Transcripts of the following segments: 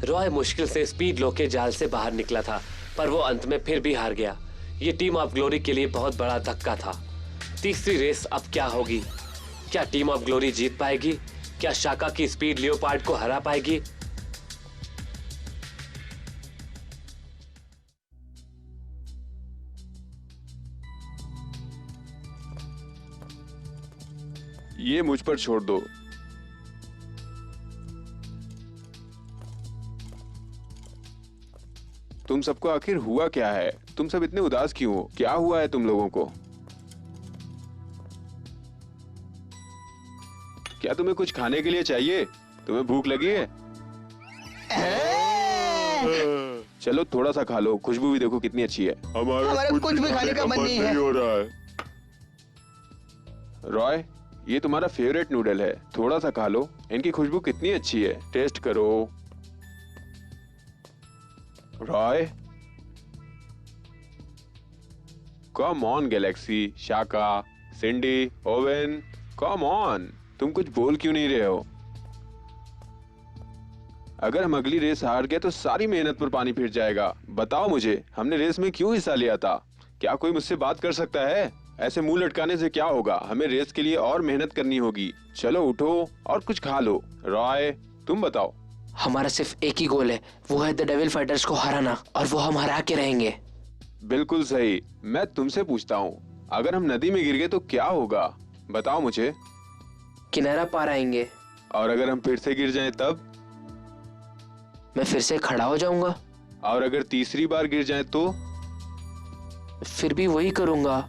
रॉय मुश्किल से स्पीड लो के जाल से बाहर निकला था, पर वो अंत में फिर भी हार गया। ये टीम ऑफ ग्लोरी के लिए बहुत बड़ा धक्का था। तीसरी रेस अब क्या होगी? क्या टीम ऑफ ग्लोरी जीत पाएगी? क्या शाका की स्पीड लियोपार्ड को हरा पाएगी? ये मुझ पर छोड़ दो। तुम सबको आखिर हुआ क्या है? तुम सब इतने उदास क्यों हो? क्या हुआ है तुम लोगों को? क्या तुम्हें कुछ खाने के लिए चाहिए? तुम्हें भूख लगी है? चलो थोड़ा सा खा लो, खुशबू भी देखो कितनी अच्छी है। हमारा कुछ भी खाने का मन नहीं है। हो रहा है। रॉय, ये तुम्हारा फेवरेट नूडल है, थोड़ा सा खा लो। इनकी खुशबू कितनी अच्छी है, टेस्ट करो। Roy, come on Galaxy, Shaka, Cindy, Owen, come on. तुम कुछ बोल क्यों नहीं रहे हो? अगर हम अगली रेस हार गए तो सारी मेहनत पर पानी फिर जाएगा। बताओ मुझे, हमने रेस में क्यों हिस्सा लिया था? क्या कोई मुझसे बात कर सकता है? ऐसे मुंह लटकाने से क्या होगा? हमें रेस के लिए और मेहनत करनी होगी। चलो उठो और कुछ खा लो। रॉय, तुम बताओ। हमारा सिर्फ एक ही गोल है, वो है द डेविल फाइटर्स को हराना, और वो हम हरा के रहेंगे। बिल्कुल सही। मैं तुमसे पूछता हूँ, अगर हम नदी में गिर गए तो क्या होगा? बताओ मुझे। किनारा पार आएंगे। और अगर हम फिर से गिर जाएं तब? मैं फिर से खड़ा हो जाऊंगा। और अगर तीसरी बार गिर जाएं तो? फिर भी वही करूंगा।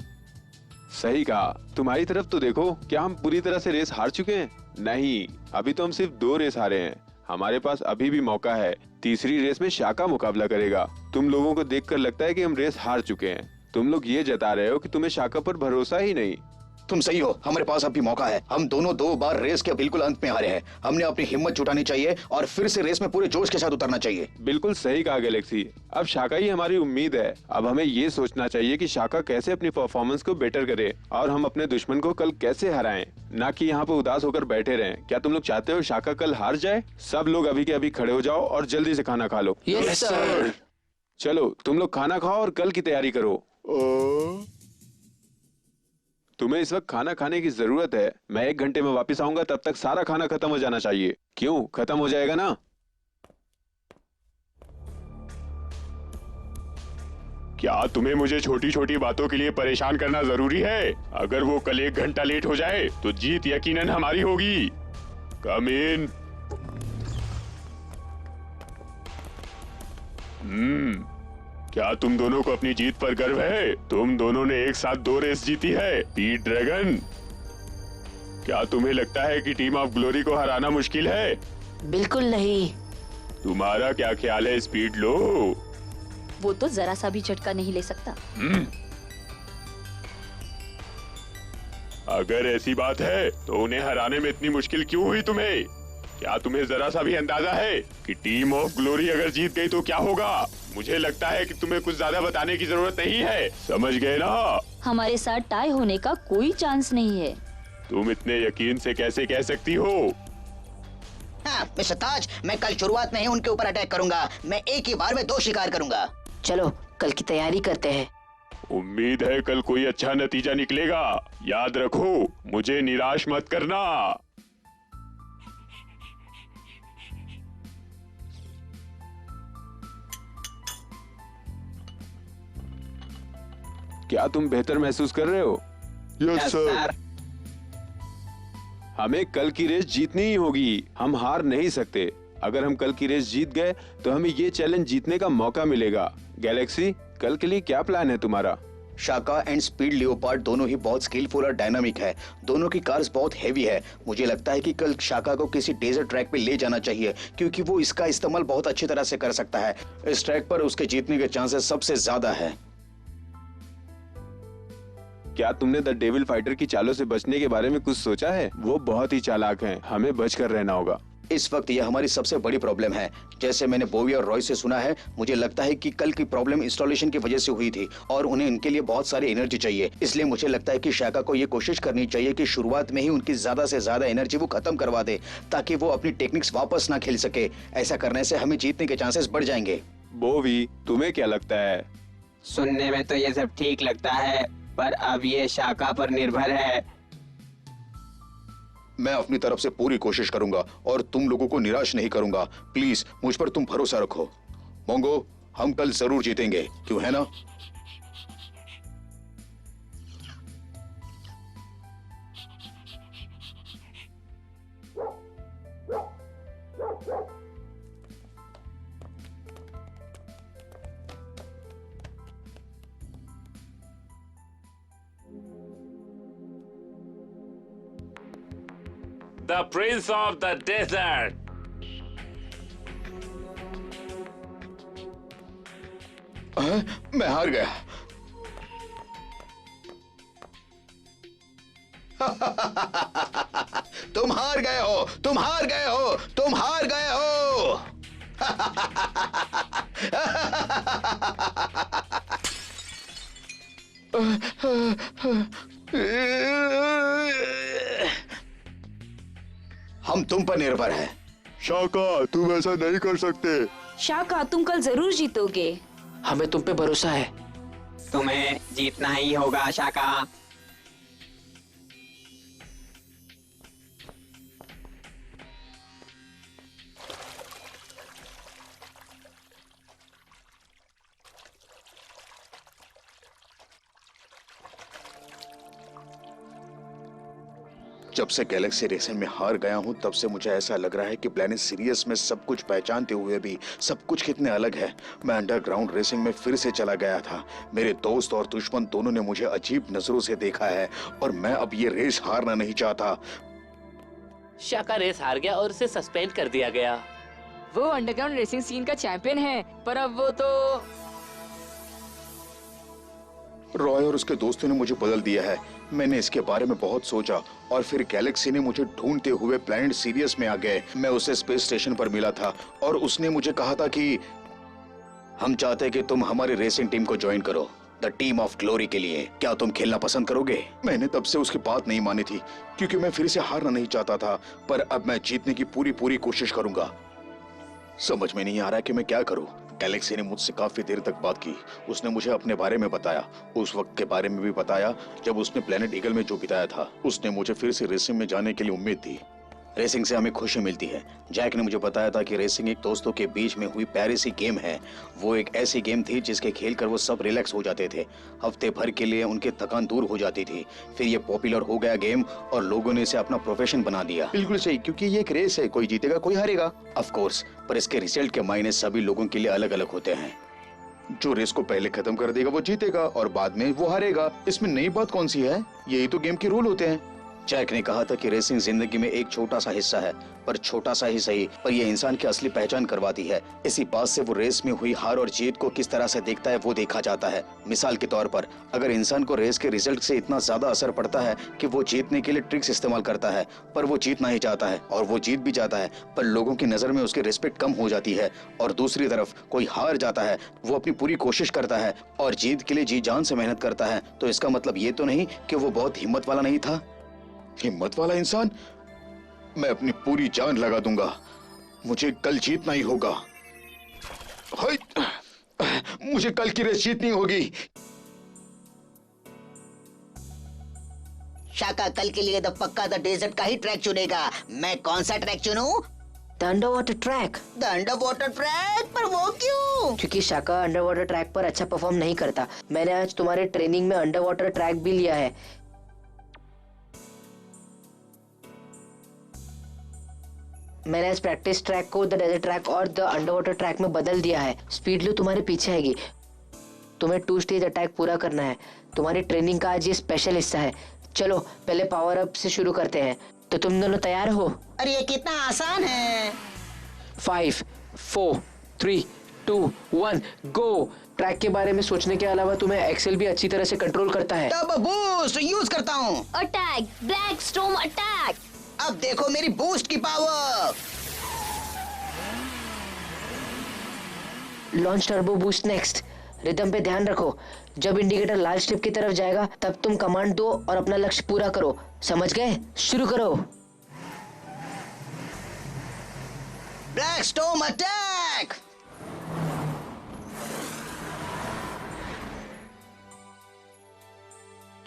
सही कहा। तुम्हारी तरफ तो देखो, क्या हम पूरी तरह से रेस हार चुके हैं? नहीं, अभी तो हम सिर्फ 2 रेस हारे हैं। हमारे पास अभी भी मौका है। तीसरी रेस में शाका मुकाबला करेगा। तुम लोगों को देखकर लगता है कि हम रेस हार चुके हैं। तुम लोग ये जता रहे हो कि तुम्हें शाका पर भरोसा ही नहीं। तुम सही हो, हमारे पास अभी मौका है। हम दोनों 2 बार रेस के बिल्कुल अंत में हारे हैं। हमने अपनी हिम्मत जुटानी चाहिए और फिर से रेस में पूरे जोश के साथ उतरना चाहिए। बिल्कुल सही कहा गैलेक्सी। अब शाका ही हमारी उम्मीद है। अब हमें ये सोचना चाहिए कि शाका कैसे अपनी परफॉर्मेंस को बेटर करे और हम अपने दुश्मन को कल कैसे हराएं, ना कि यहाँ पे उदास होकर बैठे रहें। क्या तुम लोग चाहते हो शाका कल हार जाए? सब लोग अभी के अभी खड़े हो जाओ और जल्दी से खाना खा लो। Yes sir. चलो तुम लोग खाना खाओ और कल की तैयारी करो। तुम्हें इस वक्त खाना खाने की जरूरत है। मैं 1 घंटे में वापस आऊंगा, तब तक सारा खाना खत्म हो जाना चाहिए। क्यों? खत्म हो जाएगा ना? क्या तुम्हें मुझे छोटी छोटी बातों के लिए परेशान करना जरूरी है? अगर वो कल 1 घंटा लेट हो जाए तो जीत यकीनन हमारी होगी। कम इन। क्या तुम दोनों को अपनी जीत पर गर्व है? तुम दोनों ने एक साथ 2 रेस जीती है। स्पीड ड्रैगन, क्या तुम्हें लगता है कि टीम ऑफ ग्लोरी को हराना मुश्किल है? बिल्कुल नहीं। तुम्हारा क्या ख्याल है स्पीड लो? वो तो जरा सा भी झटका नहीं ले सकता। अगर ऐसी बात है तो उन्हें हराने में इतनी मुश्किल क्यों हुई तुम्हें? क्या तुम्हें जरा सा भी अंदाजा है कि टीम ऑफ ग्लोरी अगर जीत गई तो क्या होगा? मुझे लगता है कि तुम्हें कुछ ज्यादा बताने की जरूरत नहीं है। समझ गए ना? हमारे साथ टाई होने का कोई चांस नहीं है। तुम इतने यकीन से कैसे कह सकती हो? हाँ, मिस्टर ताज, मैं कल शुरुआत में ही उनके ऊपर अटैक करूंगा। मैं एक ही बार में 2 शिकार करूंगा। चलो कल की तैयारी करते हैं। उम्मीद है कल कोई अच्छा नतीजा निकलेगा। याद रखो, मुझे निराश मत करना। क्या तुम बेहतर महसूस कर रहे हो? Yes sir. हमें कल की रेस जीतनी ही होगी। हम हार नहीं सकते। अगर हम कल की रेस जीत गए तो हमें ये चैलेंज जीतने का मौका मिलेगा। गैलेक्सी, कल के लिए क्या प्लान है तुम्हारा? शाका एंड स्पीड लियोपार्ड दोनों ही बहुत स्किलफुल और डायनामिक है। दोनों की कार्स बहुत हेवी है। मुझे लगता है कि कल शाका को किसी डेजर्ट ट्रैक पे ले जाना चाहिए, क्योंकि वो इसका इस्तेमाल बहुत अच्छी तरह से कर सकता है। इस ट्रैक पर उसके जीतने के चांसेस सबसे ज्यादा है। क्या तुमने द डेविल फाइटर की चालों से बचने के बारे में कुछ सोचा है? वो बहुत ही चालाक हैं। हमें बचकर रहना होगा। इस वक्त यह हमारी सबसे बड़ी प्रॉब्लम है। जैसे मैंने बोवी और रॉय से सुना है, मुझे लगता है कि कल की प्रॉब्लम इंस्टॉलेशन की वजह से हुई थी और उन्हें इनके लिए बहुत सारी एनर्जी चाहिए। इसलिए मुझे लगता है कि शाका को ये कोशिश करनी चाहिए कि शुरुआत में ही उनकी ज्यादा से ज्यादा एनर्जी वो खत्म करवा दे, ताकि वो अपनी टेक्निक्स वापस ना खेल सके। ऐसा करने से हमें जीतने के चांसेस बढ़ जाएंगे। बोवी, तुम्हें क्या लगता है? सुनने में तो ये सब ठीक लगता है, पर अब ये शाका पर निर्भर है। मैं अपनी तरफ से पूरी कोशिश करूंगा और तुम लोगों को निराश नहीं करूंगा। प्लीज मुझ पर तुम भरोसा रखो। मोंगो, हम कल जरूर जीतेंगे, क्यों है ना? The Prince of the Desert. मैं हार गया। तुम हार गए हो, तुम हार गए हो, तुम हार गए हो। हम तुम पर निर्भर हैं। शाका, तुम ऐसा नहीं कर सकते। शाका, तुम कल जरूर जीतोगे। हमें तुम पे भरोसा है। तुम्हें जीतना ही होगा शाका। जब से गैलेक्सी रेसिंग में हार गया हूं, तब से मुझे ऐसा लग रहा है कि प्लेनेट सीरियस में सब कुछ पहचानते हुए भी सब कुछ कितने अलग है। मैं अंडरग्राउंड रेसिंग में फिर से चला गया था। मेरे दोस्त और दुश्मन दोनों ने मुझे अजीब नजरों से देखा है और मैं अब ये रेस हारना नहीं चाहता। शाका रेस हार गया और उसे सस्पेंड कर दिया गया। वो अंडरग्राउंड रेसिंग सीन का चैंपियन है, पर अब वो तो रॉय और उसके दोस्तों ने मुझे बदल दिया है। मैंने इसके बारे में बहुत सोचा और फिर गैलेक्सी ने मुझे ढूंढते हुए प्लैनेट सीरियस में आ गए। मैं उसे स्पेस स्टेशन पर मिला था और उसने मुझे कहा था कि हम चाहते हैं कि तुम हमारी रेसिंग टीम को ज्वाइन करो, द टीम ऑफ ग्लोरी के लिए। क्या तुम खेलना पसंद करोगे? मैंने तब से उसकी बात नहीं मानी थी, क्योंकि मैं फिर से हारना नहीं चाहता था, पर अब मैं जीतने की पूरी कोशिश करूंगा। समझ में नहीं आ रहा कि मैं क्या करूं। गैलेक्सी ने मुझसे काफी देर तक बात की। उसने मुझे अपने बारे में बताया, उस वक्त के बारे में भी बताया जब उसने प्लेनेट ईगल में जो बिताया था। उसने मुझे फिर से रेसिंग में जाने के लिए उम्मीद दी। रेसिंग से हमें खुशी मिलती है। जैक ने मुझे बताया था कि रेसिंग एक दोस्तों के बीच में हुई प्यारी सी गेम है। वो एक ऐसी गेम थी जिसके खेल कर वो सब रिलैक्स हो जाते थे। हफ्ते भर के लिए उनकी थकान दूर हो जाती थी। फिर ये पॉपुलर हो गया गेम और लोगों ने इसे अपना प्रोफेशन बना दिया। बिल्कुल सही, क्योंकि ये एक रेस है, कोई जीतेगा कोई हारेगा। ऑफ कोर्स, पर इसके रिजल्ट के मायने सभी लोगों के लिए अलग अलग होते हैं। जो रेस को पहले खत्म कर देगा वो जीतेगा और बाद में वो हारेगा। इसमें नई बात कौन सी है? यही तो गेम के रूल होते हैं। जैक ने कहा था कि रेसिंग जिंदगी में एक छोटा सा हिस्सा है, पर छोटा सा ही सही, पर यह इंसान की असली पहचान करवाती है। इसी बात से वो रेस में हुई हार और जीत को किस तरह से देखता है वो देखा जाता है। मिसाल के तौर पर, अगर इंसान को रेस के रिजल्ट से इतना ज्यादा असर पड़ता है कि वो जीतने के लिए ट्रिक्स इस्तेमाल करता है, पर वो जीतना ही चाहता है और वो जीत भी जाता है, पर लोगों की नजर में उसकी रिस्पेक्ट कम हो जाती है। और दूसरी तरफ कोई हार जाता है, वो अपनी पूरी कोशिश करता है और जीत के लिए जी जान से मेहनत करता है, तो इसका मतलब ये तो नहीं कि वो बहुत हिम्मत वाला नहीं था। हिम्मत वाला इंसान? मैं अपनी पूरी जान लगा दूंगा। मुझे कल जीतना ही होगा। मुझे कल की रेस जीतनी होगी। शाका कल के लिए द पक्का द डेजर्ट का ही ट्रैक चुनेगा। मैं कौन सा ट्रैक चुनूं? The underwater track. The underwater track? पर वो क्यों? क्योंकि शाका अंडर वाटर ट्रैक पर अच्छा परफॉर्म नहीं करता। मैंने आज तुम्हारे ट्रेनिंग में अंडर वाटर ट्रैक भी लिया है। मैंने इस प्रैक्टिस ट्रैक को द डेजर्ट ट्रैक और द अंडर वाटर ट्रैक में बदल दिया है। स्पीड लो तुम्हारे पीछे आएगी। तुम्हें 2 स्टेज अटैक पूरा करना है। तुम्हारी ट्रेनिंग का आज ये स्पेशल हिस्सा है। चलो पहले पावर अप से शुरू करते हैं। तो तुम दोनों तैयार हो? अरे ये कितना आसान है। 5, 4, 3, 2, 1 गो। ट्रैक के बारे में सोचने के अलावा तुम्हें एक्सेल भी अच्छी तरह से कंट्रोल करता है। तब बूस्ट यूज करता हूँ। Attack, black storm attack. अब देखो मेरी बूस्ट की power. Launch turbo boost next. Rhythm पे ध्यान रखो, जब इंडिकेटर लाल स्ट्रिप की तरफ जाएगा तब तुम कमांड दो और अपना लक्ष्य पूरा करो, समझ गए? शुरू करो। Black storm attack.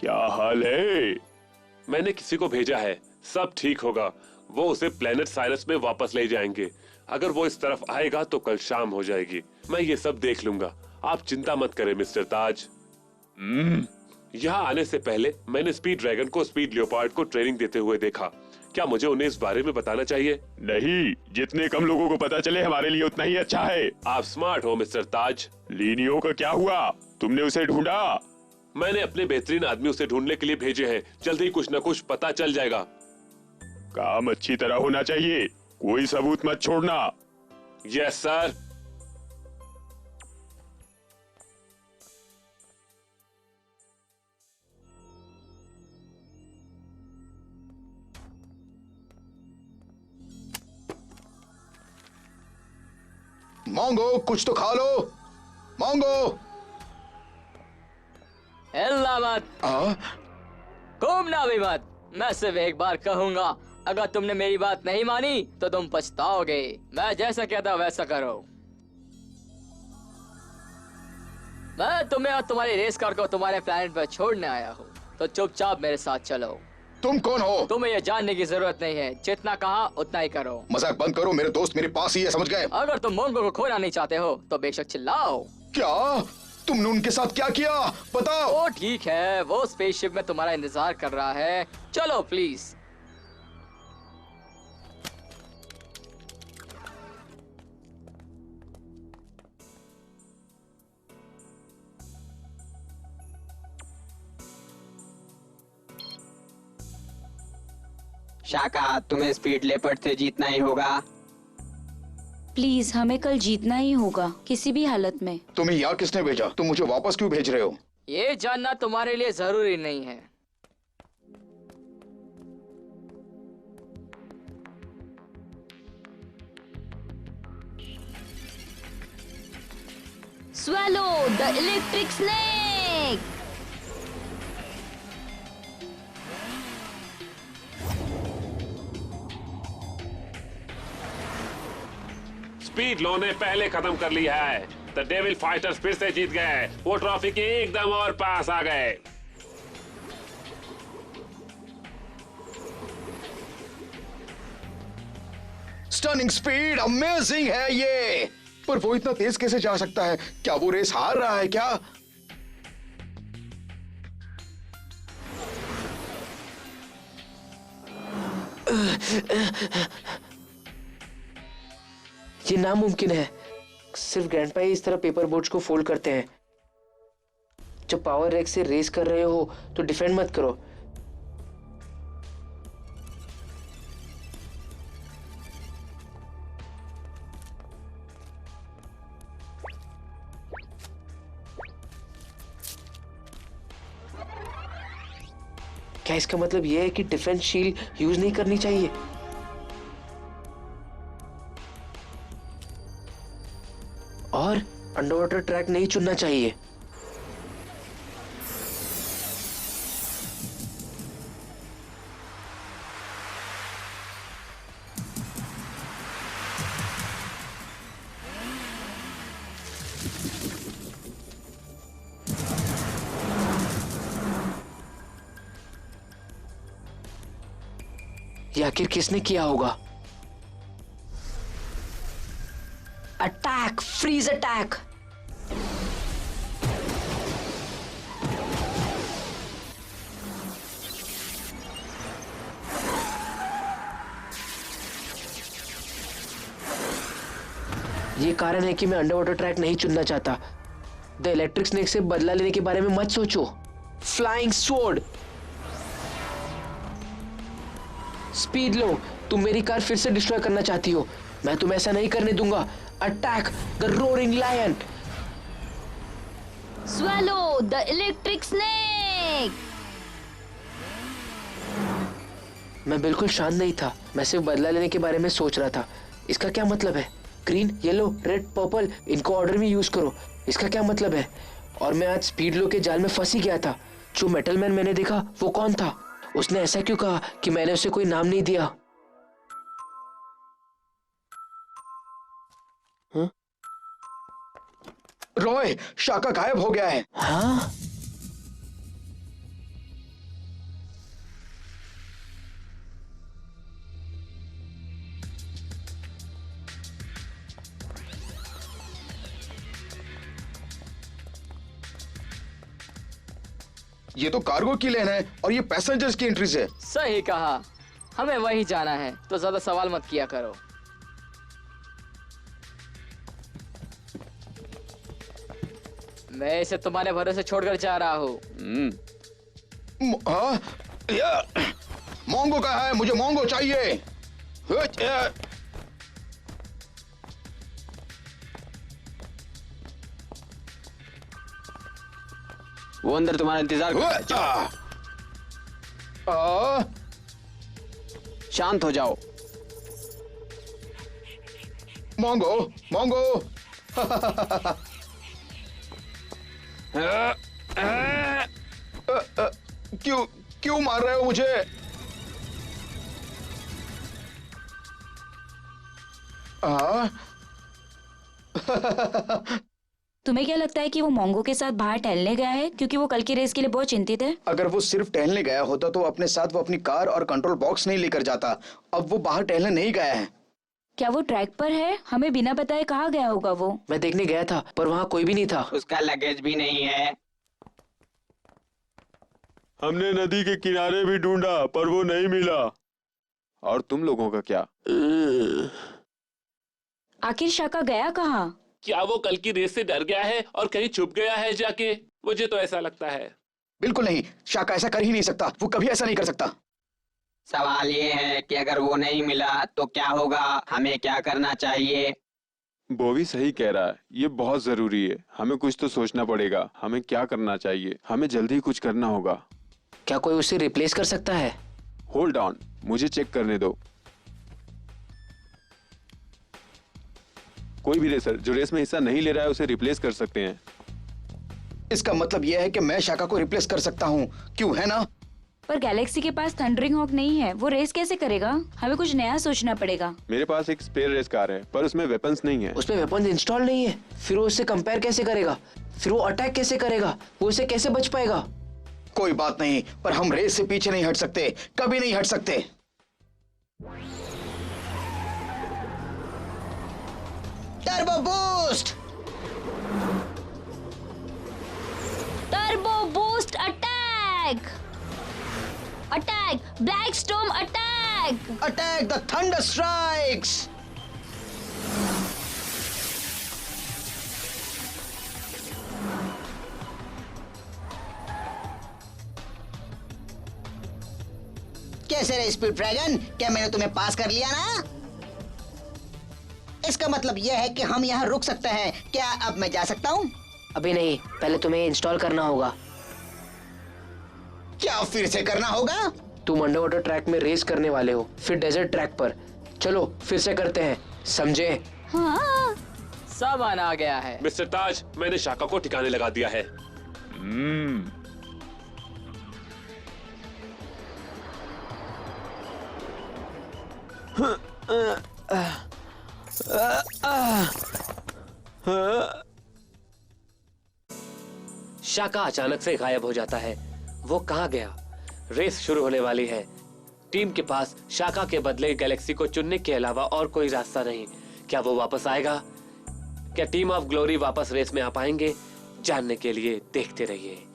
क्या हाल है? मैंने किसी को भेजा है, सब ठीक होगा। वो उसे प्लेनेट साइरस में वापस ले जाएंगे। अगर वो इस तरफ आएगा तो कल शाम हो जाएगी। मैं ये सब देख लूंगा, आप चिंता मत करें मिस्टर ताज। यहाँ आने से पहले मैंने स्पीड ड्रैगन को स्पीड लियोपार्ड को ट्रेनिंग देते हुए देखा। क्या मुझे उन्हें इस बारे में बताना चाहिए? नहीं, जितने कम लोगों को पता चले हमारे लिए उतना ही अच्छा है। आप स्मार्ट हो मिस्टर ताज। लीनियो का क्या हुआ? तुमने उसे ढूंढा? मैंने अपने बेहतरीन आदमी उसे ढूंढने के लिए भेजे हैं। जल्दी कुछ न कुछ पता चल जाएगा। काम अच्छी तरह होना चाहिए, कोई सबूत मत छोड़ना। Yes sir. मोंगो, कुछ तो खा लो। मोंगो। हिलना मत, घूमना भी मत। मैं सिर्फ एक बार कहूंगा, अगर तुमने मेरी बात नहीं मानी तो तुम पछताओगे। मैं जैसा कहता वैसा करो। मैं तुम्हें और तुम्हारी रेस कार को तुम्हारे प्लेनेट पर छोड़ने आया हूँ, तो चुपचाप मेरे साथ चलो। तुम कौन हो? तुम्हें ये जानने की जरूरत नहीं है, जितना कहा उतना ही करो। मजाक बंद करो, मेरे दोस्त मेरे पास ही है, समझ गए? अगर तुम मोंगो को खोना नहीं चाहते हो तो बेशक चिल्लाओ। क्या तुमने उनके साथ क्या किया? बताओ। ओ ठीक है, वो स्पेसशिप में तुम्हारा इंतजार कर रहा है। चलो प्लीज। शाका, तुम्हें स्पीड लेपर्ड से जीतना ही होगा। प्लीज हमें कल जीतना ही होगा, किसी भी हालत में। तुम्हें यहाँ किसने भेजा? तुम मुझे वापस क्यों भेज रहे हो? ये जानना तुम्हारे लिए जरूरी नहीं है। Swallow the electric snake. Speed लो ने पहले खत्म कर लिया है। द डेविल फाइटर्स फिर से जीत गए। वो ट्रॉफी के एकदम और पास आ गए। स्टनिंग स्पीड, अमेजिंग है ये। पर वो इतना तेज कैसे जा सकता है? क्या वो रेस हार रहा है क्या? ये नामुमकिन है। सिर्फ ग्रैंडपा ही इस तरह पेपर बोट्स को फोल्ड करते हैं। जब पावर रैक से रेस कर रहे हो तो डिफेंड मत करो। क्या इसका मतलब यह है कि डिफेंस शील्ड यूज नहीं करनी चाहिए? और अंडरवाटर ट्रैक नहीं चुनना चाहिए। ये आखिर किसने किया होगा? Attack, freeze attack. ये कारण है कि मैं अंडरवाटर ट्रैक नहीं चुनना चाहता। द इलेक्ट्रिक स्नेक से बदला लेने के बारे में मत सोचो। Flying sword. स्पीड लो, तुम मेरी कार फिर से डिस्ट्रॉय करना चाहती हो। मैं तुम्हें ऐसा नहीं करने दूंगा। Attack the roaring lion. Swallow the electric snake. मैं बिल्कुल शांत नहीं था, मैं सिर्फ बदला लेने के बारे में सोच रहा था। इसका क्या मतलब है? ग्रीन, येलो, रेड, पर्पल, इनको ऑर्डर में यूज करो। इसका क्या मतलब है? और मैं आज स्पीड लो के जाल में फंस ही गया था। जो मेटल मैन मैंने देखा वो कौन था? उसने ऐसा क्यों कहा कि मैंने उसे कोई नाम नहीं दिया? रॉय, शाका गायब हो गया है। हाँ? ये तो कार्गो की लेन है और ये पैसेंजर्स की एंट्रीज है। सही कहा, हमें वही जाना है, तो ज्यादा सवाल मत किया करो। मैं इसे तुम्हारे भरोसे छोड़कर जा रहा हूँ। मोंगो का है, मुझे मोंगो चाहिए। वो अंदर तुम्हारा इंतजार कर रहा है। शांत हो जाओ। Mongo, Mongo. क्यों क्यों मार रहे हो मुझे? तुम्हें क्या लगता है कि वो मोंगो के साथ बाहर टहलने गया है क्योंकि वो कल की रेस के लिए बहुत चिंतित है? अगर वो सिर्फ टहलने गया होता तो अपने साथ वो अपनी कार और कंट्रोल बॉक्स नहीं लेकर जाता। अब वो बाहर टहलने नहीं गया है। क्या वो ट्रैक पर है? हमें बिना बताए कहाँ गया होगा वो? मैं देखने गया था पर वहाँ कोई भी नहीं था। उसका लगेज भी नहीं है। हमने नदी के किनारे भी ढूंढा पर वो नहीं मिला। और तुम लोगों का क्या? आखिर शाका गया कहाँ? क्या वो कल की रेस से डर गया है और कहीं छुप गया है जाके? मुझे तो ऐसा लगता है। बिल्कुल नहीं, शाका ऐसा कर ही नहीं सकता। वो कभी ऐसा नहीं कर सकता। सवाल ये है कि अगर वो नहीं मिला तो क्या होगा? हमें क्या करना चाहिए? बोवी सही कह रहा है, ये बहुत जरूरी है। हमें कुछ तो सोचना पड़ेगा। हमें क्या करना चाहिए? हमें जल्दी कुछ करना होगा। क्या कोई उसे रिप्लेस कर सकता है? होल्ड ऑन, मुझे चेक करने दो। कोई भी रेसर जो रेस में हिस्सा नहीं ले रहा है उसे रिप्लेस कर सकते हैं। इसका मतलब यह है कि मैं शाका को रिप्लेस कर सकता हूँ, क्यों, है ना? पर गैलेक्सी के पास थंडरिंग हॉक नहीं है, वो रेस कैसे करेगा? हमें कुछ नया सोचना पड़ेगा। मेरे पास एक स्पेयर रेस कार है पर उसमें वेपन्स नहीं है। उसमें वेपन इंस्टॉल नहीं है। फिर वो उससे कंपेयर कैसे करेगा? फिर वो अटैक कैसे करेगा? वो उसे कैसे बच पाएगा? कोई बात नहीं, पर हम रेस से पीछे नहीं हट सकते, कभी नहीं हट सकते। Turbo boost! Turbo boost attack! Attack! Black storm attack! Attack the thunder strikes! कैसे रे स्पीड ड्रैगन, क्या मैंने तुम्हें पास कर लिया ना? इसका मतलब यह है कि हम यहाँ रुक सकते हैं। क्या अब मैं जा सकता हूँ? अभी नहीं, पहले तुम्हें इंस्टॉल करना होगा। क्या फिर से करना होगा? तुम अंडर वाटर ट्रैक में रेस करने वाले हो, फिर डेजर्ट ट्रैक पर। चलो फिर से करते हैं, समझे? हाँ। सामान आ गया है। मिस्टर ताज, मैंने शाका को ठिकाने लगा दिया है। शाका अचानक से गायब हो जाता है। वो कहाँ गया? रेस शुरू होने वाली है। टीम के पास शाका के बदले गैलेक्सी को चुनने के अलावा और कोई रास्ता नहीं। क्या वो वापस आएगा? क्या टीम ऑफ ग्लोरी वापस रेस में आ पाएंगे? जानने के लिए देखते रहिए।